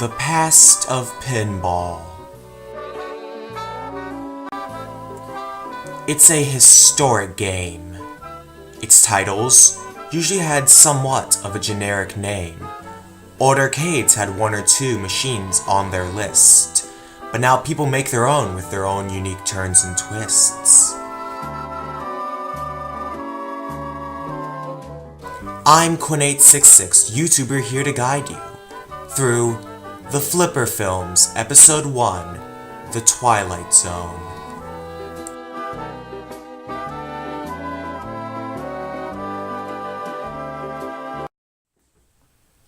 The past of pinball. It's a historic game. Its titles usually had somewhat of a generic name. Old arcades had one or two machines on their list, but now people make their own with their own unique turns and twists. I'm Quinn866, YouTuber, here to guide you through The Flipper Films, Episode 1, The Twilight Zone.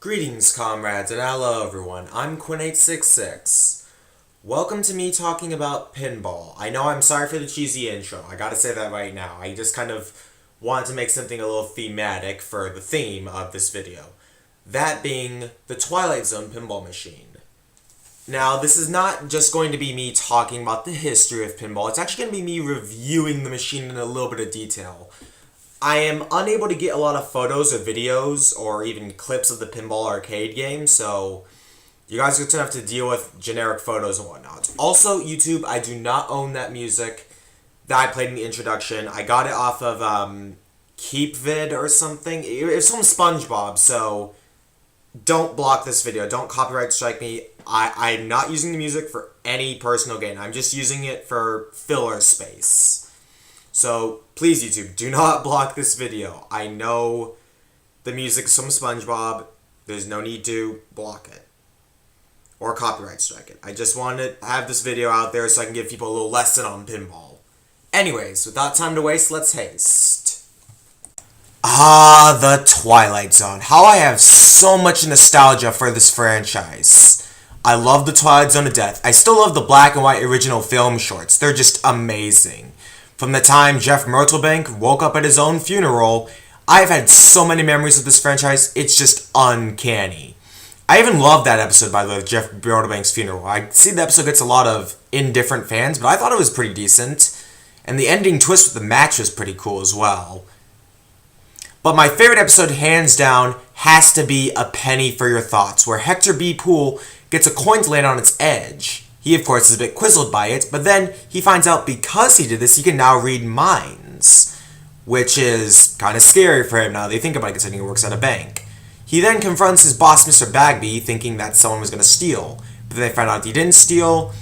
Greetings, comrades, and hello, everyone. I'm Quinn866. Welcome to me talking about pinball. I know I'm sorry for the cheesy intro. I gotta say that right now. I just kind of wanted to make something a little thematic for the theme of this video. That being the Twilight Zone pinball machine. Now, this is not just going to be me talking about the history of pinball. It's actually going to be me reviewing the machine in a little bit of detail. I am unable to get a lot of photos or videos or even clips of the pinball arcade game, so you guys are going to have to deal with generic photos and whatnot. Also, YouTube, I do not own that music that I played in the introduction. I got it off of KeepVid or something. It was from SpongeBob, so don't block this video. Don't copyright strike me. I'm not using the music for any personal gain. I'm just using it for filler space. So, please, YouTube, do not block this video. I know the music is from SpongeBob. There's no need to block it or copyright strike it. I just wanted to have this video out there so I can give people a little lesson on pinball. Anyways, without time to waste, let's haste. Ah, the Twilight Zone. How I have so much nostalgia for this franchise. I love the Twilight Zone to death. I still love the black and white original film shorts. They're just amazing. From the time Jeff Myrtlebank woke up at his own funeral, I've had so many memories of this franchise, it's just uncanny. I even love that episode, by the way, of Jeff Myrtlebank's funeral. I see the episode gets a lot of indifferent fans, but I thought it was pretty decent. And the ending twist with the match was pretty cool as well. But my favorite episode, hands down, has to be A Penny for Your Thoughts, where Hector B. Poole gets a coin to land on its edge. He, of course, is a bit quizzled by it, but then he finds out because he did this, he can now read minds, which is kind of scary for him now that you think about it, considering he works at a bank. He then confronts his boss, Mr. Bagby, thinking that someone was going to steal, but then they find out he didn't steal,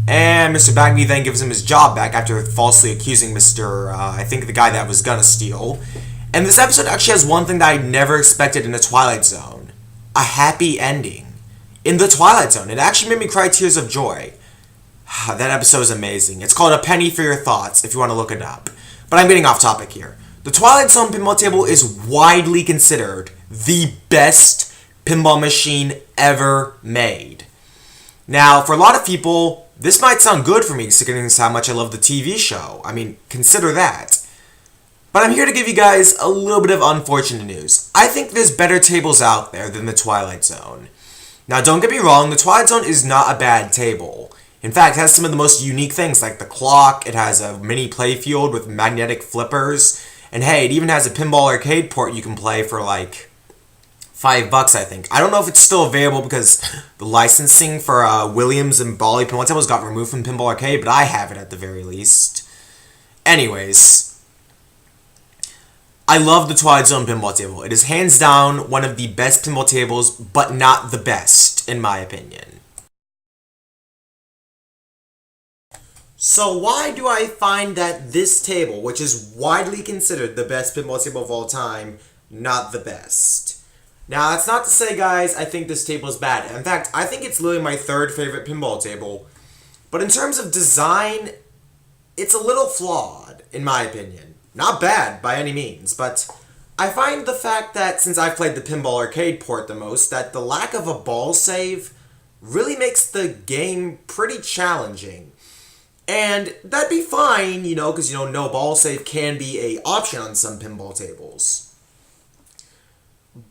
and Mr. Bagby then gives him his job back after falsely accusing I think the guy that was going to steal. And this episode actually has one thing that I never expected in the Twilight Zone. A happy ending. In the Twilight Zone. It actually made me cry tears of joy. That episode is amazing. It's called A Penny for Your Thoughts, if you want to look it up. But I'm getting off topic here. The Twilight Zone pinball table is widely considered the best pinball machine ever made. Now, for a lot of people, this might sound good for me, considering how much I love the TV show. I mean, consider that. But I'm here to give you guys a little bit of unfortunate news. I think there's better tables out there than the Twilight Zone. Now, don't get me wrong, the Twilight Zone is not a bad table. In fact, it has some of the most unique things, like the clock, it has a mini playfield with magnetic flippers, and hey, it even has a pinball arcade port you can play for like $5, I think. I don't know if it's still available because the licensing for Williams and Bally pinball tables got removed from Pinball Arcade, but I have it at the very least. Anyways, I love the Twilight Zone pinball table. It is hands down one of the best pinball tables, but not the best, in my opinion. So why do I find that this table, which is widely considered the best pinball table of all time, not the best? Now, that's not to say, guys, I think this table is bad. In fact, I think it's literally my third favorite pinball table. But in terms of design, it's a little flawed, in my opinion. Not bad, by any means, but I find the fact that, since I've played the Pinball Arcade port the most, that the lack of a ball save really makes the game pretty challenging. And that'd be fine, because, no ball save can be an option on some pinball tables.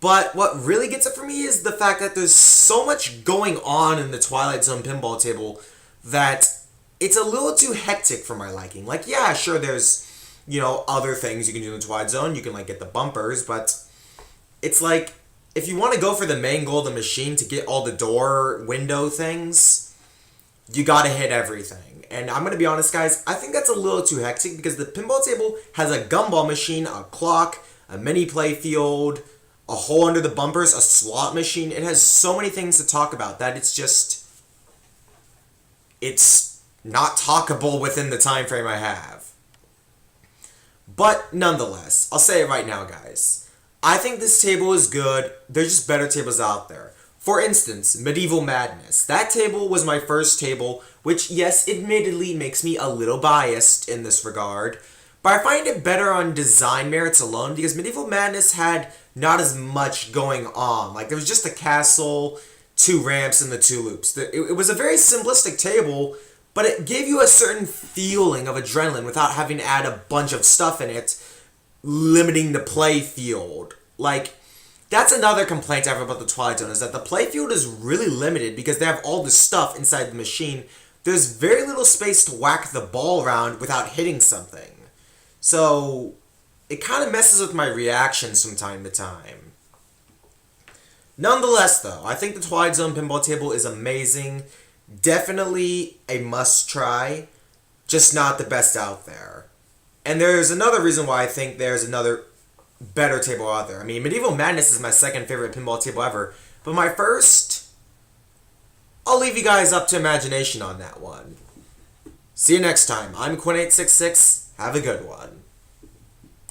But what really gets it for me is the fact that there's so much going on in the Twilight Zone pinball table that it's a little too hectic for my liking. Like, yeah, sure, there's other things you can do in the Twilight Zone. You can, get the bumpers, but it's like, if you want to go for the main goal of the machine to get all the door window things, you gotta hit everything. And I'm gonna be honest, guys, I think that's a little too hectic because the pinball table has a gumball machine, a clock, a mini play field, a hole under the bumpers, a slot machine. It has so many things to talk about that it's not talkable within the time frame I have. But nonetheless, I'll say it right now, guys. I think this table is good. There's just better tables out there. For instance, Medieval Madness. That table was my first table, which, yes, admittedly makes me a little biased in this regard. But I find it better on design merits alone because Medieval Madness had not as much going on. Like, there was just a castle, 2 ramps, and the 2 loops. It was a very simplistic table, but it gave you a certain feeling of adrenaline without having to add a bunch of stuff in it, limiting the play field. Like, that's another complaint I have about the Twilight Zone, is that the play field is really limited because they have all this stuff inside the machine. There's very little space to whack the ball around without hitting something. So, it kind of messes with my reactions from time to time. Nonetheless, though, I think the Twilight Zone pinball table is amazing. Definitely a must-try, just not the best out there. And there's another reason why I think there's another better table out there. I mean, Medieval Madness is my second favorite pinball table ever, but my first, I'll leave you guys up to imagination on that one. See you next time. I'm Quinn866. Have a good one.